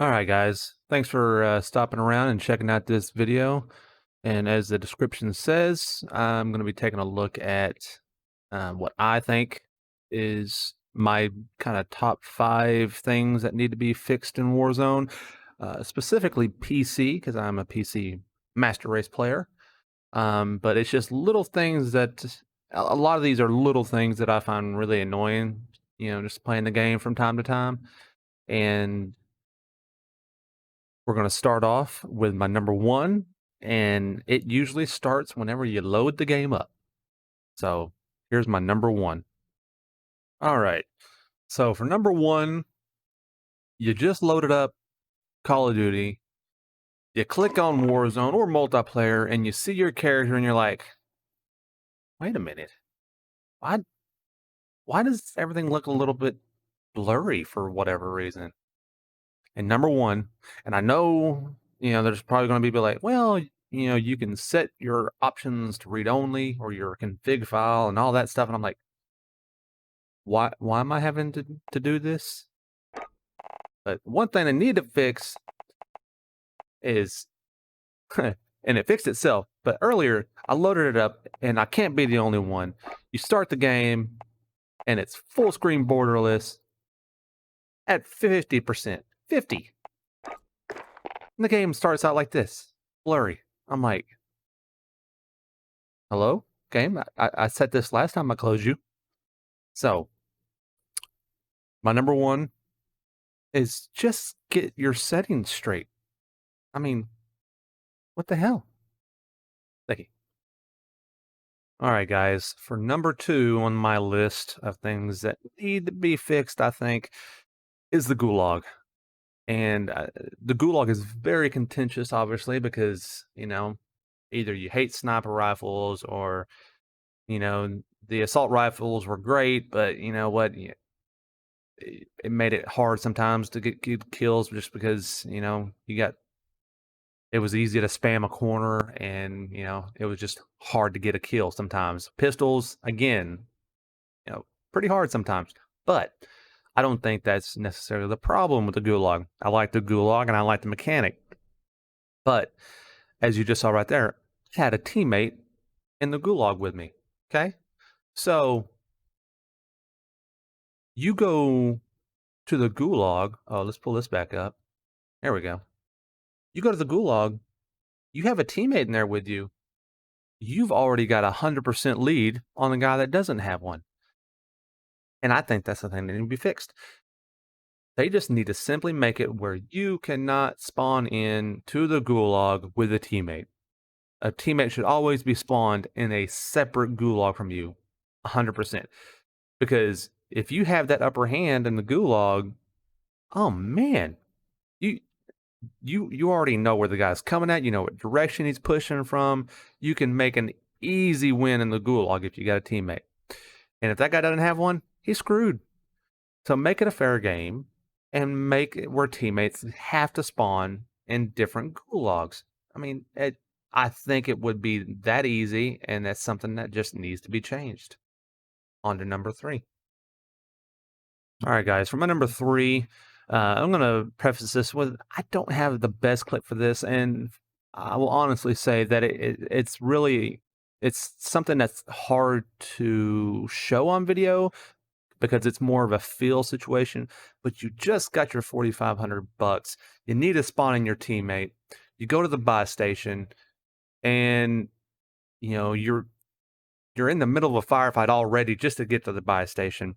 All right, guys. Thanks for stopping around and checking out this video. And as the description says, I'm going to be taking a look at what I think is my kind of top 5 things that need to be fixed in Warzone, specifically PC, because I'm a PC Master Race player. But it's just little things that a lot of these are little things that I find really annoying, just playing the game from time to time. And we're going to start off with my number one, and it usually starts whenever you load the game up. So here's my number one. All right. So for number one, you just loaded up Call of Duty. You click on Warzone or multiplayer, and you see your character, and you're like, "Wait a minute, why? Why does everything look a little bit blurry for whatever reason?" And number one, and I know, there's probably going to be people like, well, you can set your options to read only or your config file and all that stuff. And I'm like, why am I having to do this? But one thing I need to fix is, and it fixed itself. But earlier I loaded it up and I can't be the only one. You start the game and it's full screen borderless at 50%. 50. And the game starts out like this, blurry. I'm like, hello, game? I said this last time I closed you. So, my number one is just get your settings straight. I mean, what the hell? Thank you. All right, guys. For number two on my list of things that need to be fixed, I think, is the gulag. And the gulag is very contentious, obviously, because, either you hate sniper rifles or, the assault rifles were great, but you know what? It made it hard sometimes to get good kills just because, it was easy to spam a corner and, it was just hard to get a kill sometimes. Pistols, again, pretty hard sometimes. But I don't think that's necessarily the problem with the Gulag. I like the Gulag and I like the mechanic. But as you just saw right there, I had a teammate in the Gulag with me. Okay. So you go to the Gulag. Oh, let's pull this back up. There we go. You go to the Gulag, you have a teammate in there with you. You've already got 100% lead on the guy that doesn't have one. And I think that's the thing that needs to be fixed. They just need to simply make it where you cannot spawn in to the Gulag with a teammate. A teammate should always be spawned in a separate Gulag from you, 100%. Because if you have that upper hand in the Gulag, oh man, you you already know where the guy's coming at. You know what direction he's pushing from. You can make an easy win in the Gulag if you got a teammate. And if that guy doesn't have one, he's screwed. So make it a fair game and make it where teammates have to spawn in different gulags. I mean, I think it would be that easy, and that's something that just needs to be changed. On to number three. All right, guys, for my number three, I'm going to preface this with I don't have the best clip for this, and I will honestly say that it's something that's hard to show on video because it's more of a feel situation, but you just got your 4,500 bucks. You need to spawn in your teammate. You go to the buy station and you're in the middle of a firefight already just to get to the buy station.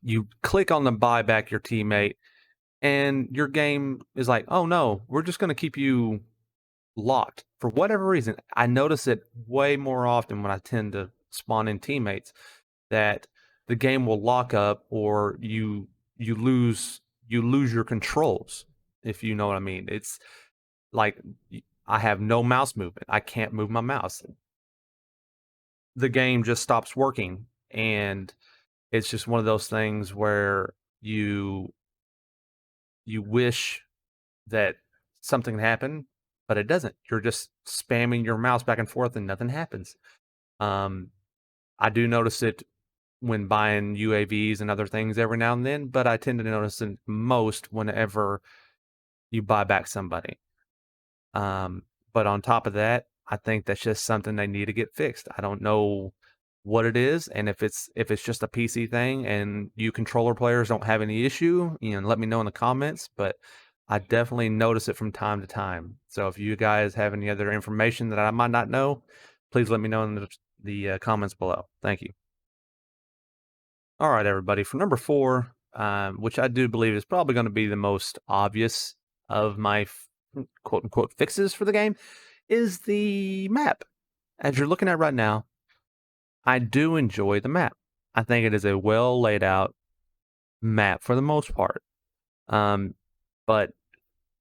You click on the buy back your teammate and your game is like, "Oh no, we're just going to keep you locked." For whatever reason, I notice it way more often when I tend to spawn in teammates that the game will lock up or you lose your controls, if you know what I mean. It's like I have no mouse movement. I can't move my mouse. The game just stops working, and it's just one of those things where you wish that something happened, but it doesn't. You're just spamming your mouse back and forth and nothing happens. Um, I do notice it when buying UAVs and other things every now and then, but I tend to notice it most whenever you buy back somebody. Um, but on top of that, I think that's just something they need to get fixed. I don't know what it is, and if it's just a PC thing and you controller players don't have any issue, let me know in the comments. But I definitely notice it from time to time. So if you guys have any other information that I might not know, please let me know in the comments below. Thank you. All right, everybody. For number four, which I do believe is probably going to be the most obvious of my quote unquote fixes for the game, is the map. As you're looking at right now, I do enjoy the map. I think it is a well laid out map for the most part. Um, but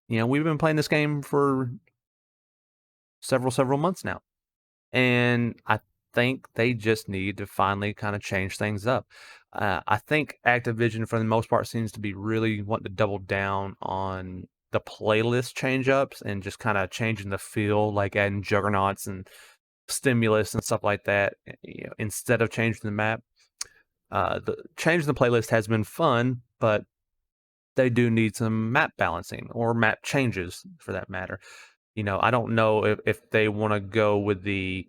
we've been playing this game for several months now, and I think they just need to finally kind of change things up. I think Activision, for the most part, seems to be really wanting to double down on the playlist change ups and just kind of changing the feel, like adding juggernauts and stimulus and stuff like that, instead of changing the map. The changing the playlist has been fun, but they do need some map balancing or map changes for that matter. I don't know if they want to go with the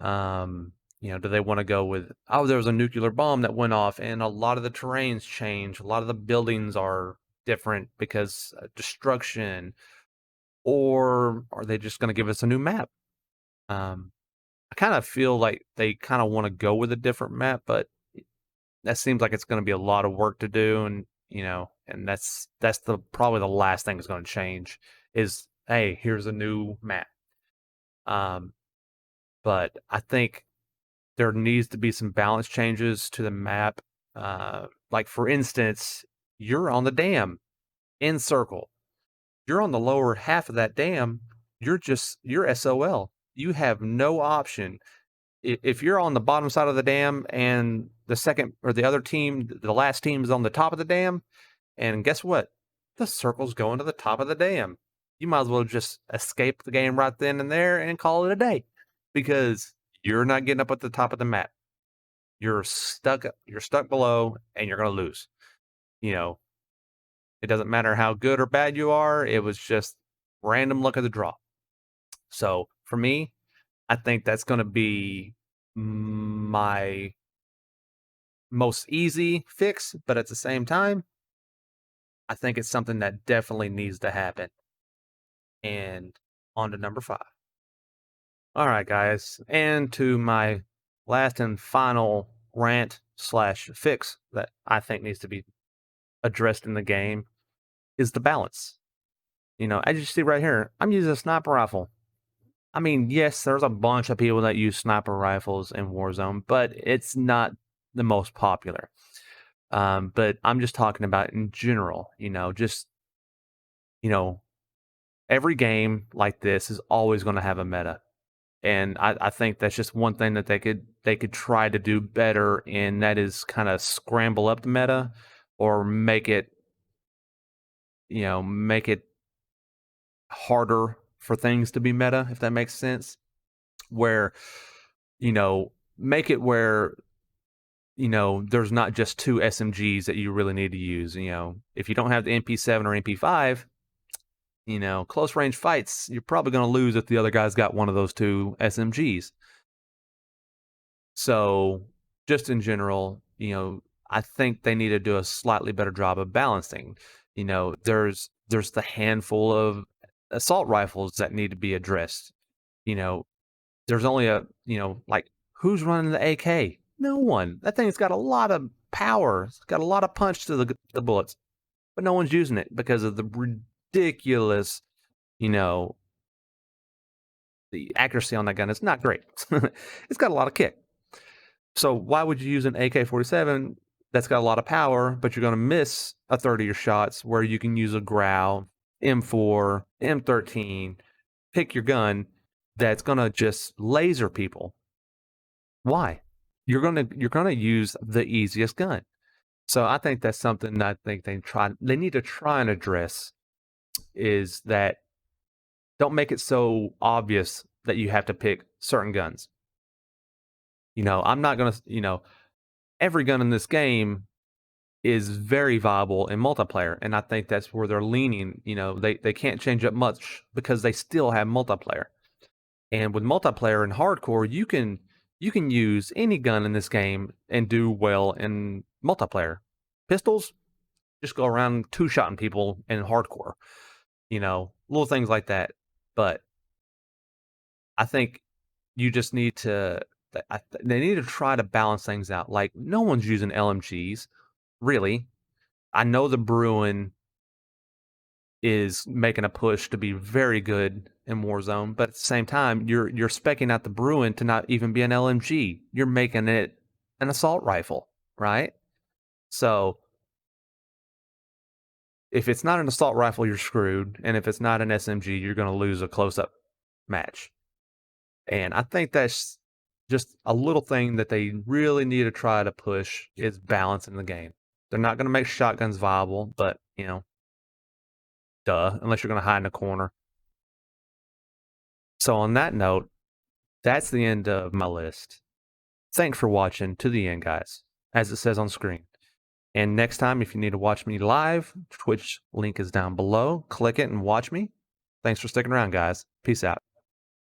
do they want to go with, oh, there was a nuclear bomb that went off and a lot of the terrains change, a lot of the buildings are different because destruction, or are they just going to give us a new map? I kind of feel like they kind of want to go with a different map, but that seems like it's going to be a lot of work to do, and and that's the probably the last thing that's going to change is, hey, here's a new map. Um, but I think there needs to be some balance changes to the map. Like for instance, you're on the dam in circle. You're on the lower half of that dam. You're SOL. You have no option. If you're on the bottom side of the dam and the second or the other team, the last team is on the top of the dam, and guess what? The circle's going to the top of the dam. You might as well just escape the game right then and there and call it a day, because you're not getting up at the top of the map. You're stuck below and you're going to lose. You know, it doesn't matter how good or bad you are. It was just random luck of the draw. So for me, I think that's going to be my most easy fix, but at the same time, I think it's something that definitely needs to happen. And on to number five. All right, guys. And to my last and final rant slash fix that I think needs to be addressed in the game is the balance. As you see right here, I'm using a sniper rifle. I mean, yes, there's a bunch of people that use sniper rifles in Warzone, but it's not the most popular. But I'm just talking about in general, just, you know, every game like this is always going to have a meta. And I think that's just one thing that they could try to do better, and that is kind of scramble up the meta or make it harder for things to be meta, if that makes sense. Where, make it where, there's not just two SMGs that you really need to use. If you don't have the MP7 or MP5, close range fights, you're probably going to lose if the other guy's got one of those two SMGs. So, just in general, I think they need to do a slightly better job of balancing. There's the handful of assault rifles that need to be addressed. You know, there's only like, who's running the AK? No one. That thing's got a lot of power. It's got a lot of punch to the bullets, but no one's using it because of the ridiculous, you know, the accuracy on that gun is not great. It's got a lot of kick. So why would you use an AK-47 that's got a lot of power, but you're going to miss a third of your shots, where you can use a Growl, M4, M13, pick your gun that's going to just laser people? Why? You're gonna use the easiest gun. So I think that's something that I think they need to try and address, is that don't make it so obvious that you have to pick certain guns. I'm not gonna, every gun in this game is very viable in multiplayer, and I think that's where they're leaning. They can't change up much because they still have multiplayer. And with multiplayer and hardcore, you can use any gun in this game and do well in multiplayer. Pistols, just go around two-shotting people in hardcore. Little things like that. But I think you just need to. They need to try to balance things out. Like no one's using LMGs, really. I know the Bruin is making a push to be very good in Warzone, but at the same time, you're specking out the Bruin to not even be an LMG. You're making it an assault rifle, right? So if it's not an assault rifle, you're screwed, and if it's not an SMG, you're going to lose a close-up match. And I think that's just a little thing that they really need to try to push is balance in the game. They're not going to make shotguns viable, but duh, unless you're going to hide in a corner. So on that note, that's the end of my list. Thanks for watching to the end, guys, as it says on screen. And next time, if you need to watch me live, Twitch link is down below. Click it and watch me. Thanks for sticking around, guys. Peace out.